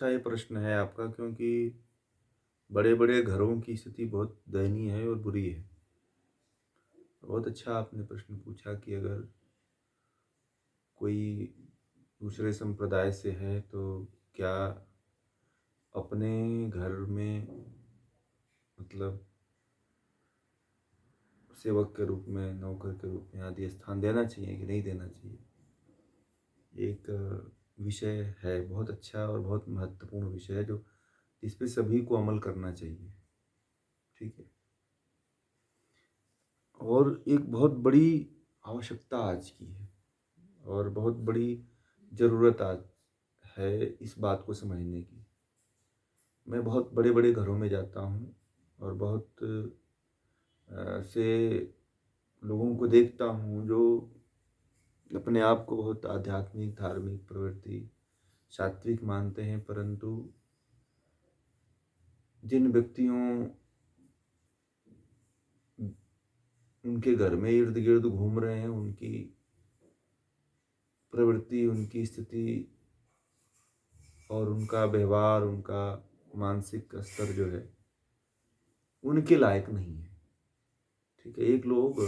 अच्छा ये प्रश्न है आपका, क्योंकि बड़े-बड़े घरों की स्थिति बहुत दयनीय है और बुरी है। बहुत अच्छा आपने प्रश्न पूछा कि अगर कोई दूसरे संप्रदाय से है तो क्या अपने घर में मतलब सेवक के रूप में, नौकर के रूप में आदि स्थान देना चाहिए कि नहीं देना चाहिए? एक विषय है, बहुत अच्छा और बहुत महत्वपूर्ण विषय है जो इस पे सभी को अमल करना चाहिए। ठीक है? और एक बहुत बड़ी आवश्यकता आज की है और बहुत बड़ी ज़रूरत आज है इस बात को समझने की। मैं बहुत बड़े-बड़े घरों में जाता हूँ और बहुत से लोगों को देखता हूँ जो अपने आप को बहुत आध्यात्मिक, धार्मिक, प्रवृत्ति, सात्विक मानते हैं, परंतु जिन व्यक्तियों उनके घर में इर्द-गिर्द घूम रहे हैं, उनकी प्रवृत्ति, उनकी स्थिति और उनका व्यवहार, उनका मानसिक स्तर जो है, उनके लायक नहीं है। ठीक है? एक लोग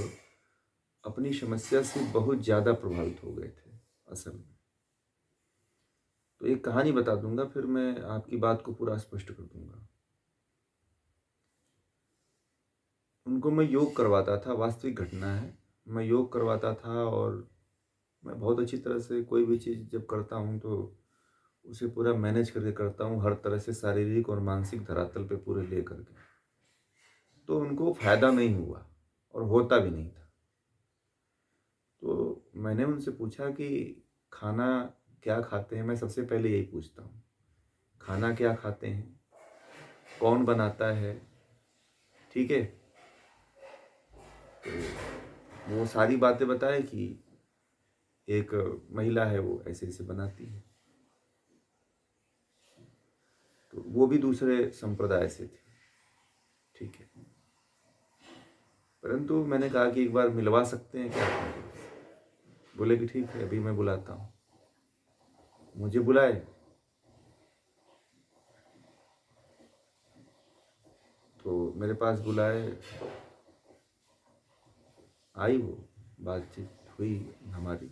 अपनी समस्या से बहुत ज़्यादा प्रभावित हो गए थे असल में। तो एक कहानी बता दूँगा, फिर मैं आपकी बात को पूरा स्पष्ट कर दूँगा। उनको मैं योग करवाता था, वास्तविक घटना है। मैं योग करवाता था और मैं बहुत अच्छी तरह से कोई भी चीज़ जब करता हूँ तो उसे पूरा मैनेज करके करता हूँ, हर तरह से शारीरिक और मानसिक धरातल पे पूरे ले करके। तो उनको फ़ायदा नहीं हुआ और होता भी नहीं था। तो मैंने उनसे पूछा कि खाना क्या खाते हैं? मैं सबसे पहले यही पूछता हूँ। खाना क्या खाते हैं? कौन बनाता है? ठीक है? तो वो सारी बातें बताए कि एक महिला है, वो ऐसे-ऐसे बनाती है। तो वो भी दूसरे संप्रदाय से थी। ठीक है? परंतु मैंने कहा कि एक बार मिलवा सकते हैं क्या आप मुझे? बोले कि ठीक है, अभी मैं बुलाता हूँ। मुझे बुलाए, तो मेरे पास बुलाए, आई वो, बातचीत हुई हमारी।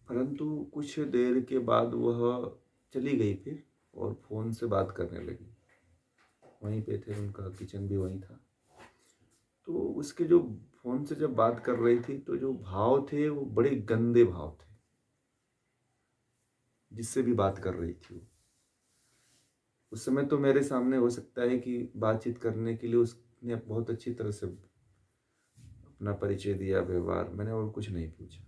परंतु कुछ देर के बाद वह चली गई फिर और फ़ोन से बात करने लगी। वहीं पे थे, उनका किचन भी वहीं था। तो उसके जो फ़ोन से जब बात कर रही थी तो जो भाव थे वो बड़े गंदे भाव थे, जिससे भी बात कर रही थी वो। उस समय तो मेरे सामने हो सकता है कि बातचीत करने के लिए उसने बहुत अच्छी तरह से अपना परिचय दिया, व्यवहार, मैंने और कुछ नहीं पूछा।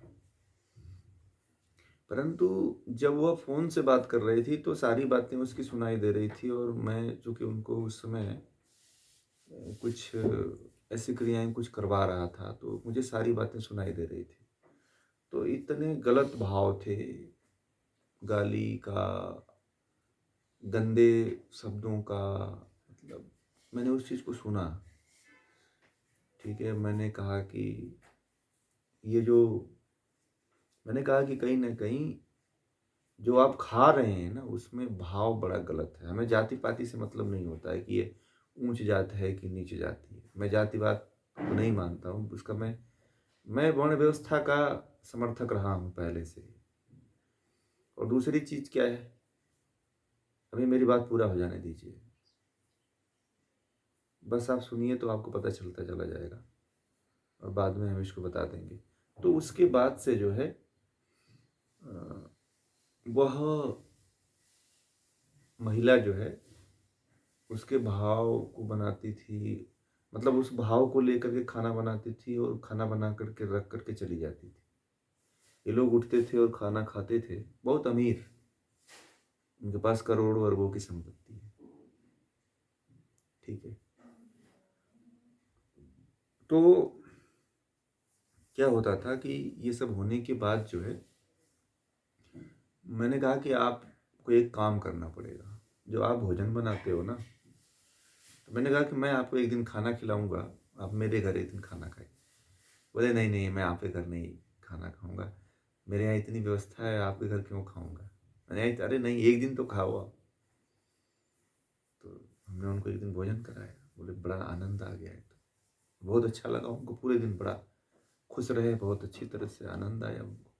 परंतु जब वह फ़ोन से बात कर रही थी तो सारी बातें उसकी सुनाई दे रही थी और मैं चूँकि उनको उस समय कुछ ऐसी क्रियाएँ कुछ करवा रहा था, तो मुझे सारी बातें सुनाई दे रही थी। तो इतने गलत भाव थे, गाली का, गंदे शब्दों का, मतलब मैंने उस चीज़ को सुना। ठीक है? ये जो मैंने कहा कि कहीं न कहीं जो आप खा रहे हैं ना, उसमें भाव बड़ा गलत है। हमें जाति-पाति से मतलब नहीं होता है कि ये ऊँच जात है कि नीच जाति है। मैं जातिवाद को नहीं मानता हूँ। उसका मैं वर्ण व्यवस्था का समर्थक रहा हूँ पहले से ही। और दूसरी चीज़ क्या है, अभी मेरी बात पूरा हो जाने दीजिए। बस आप सुनिए तो आपको पता चलता चला जाएगा और बाद में हम इसको बता देंगे। तो उसके बाद से जो है अ, वह महिला जो है उसके भाव को बनाती थी, मतलब उस भाव को लेकर के खाना बनाती थी और खाना बना कर के रख कर के चली जाती थी। ये लोग उठते थे और खाना खाते थे, बहुत अमीर, उनके पास करोड़ों अरबों की संपत्ति है। ठीक है? तो क्या होता था कि ये सब होने के बाद जो है, मैंने कहा कि आपको एक काम करना पड़ेगा। जो आप भोजन बनाते हो ना, तो मैंने कहा कि मैं आपको एक दिन खाना खिलाऊँगा, आप मेरे घर एक दिन खाना खाइए। बोले नहीं, नहीं, मैं आपके घर नहीं खाना खाऊँगा। मेरे यहाँ इतनी व्यवस्था है, आपके घर क्यों खाऊँगा? मैंने कहा, अरे नहीं, एक दिन तो खाओ आप। तो हमने उनको एक दिन भोजन कराया, बोले बड़ा आनंद आ गया है। तो बहुत अच्छा लगा उनको, पूरे दिन बड़ा खुश रहे, बहुत अच्छी तरह से आनंद आया उनको।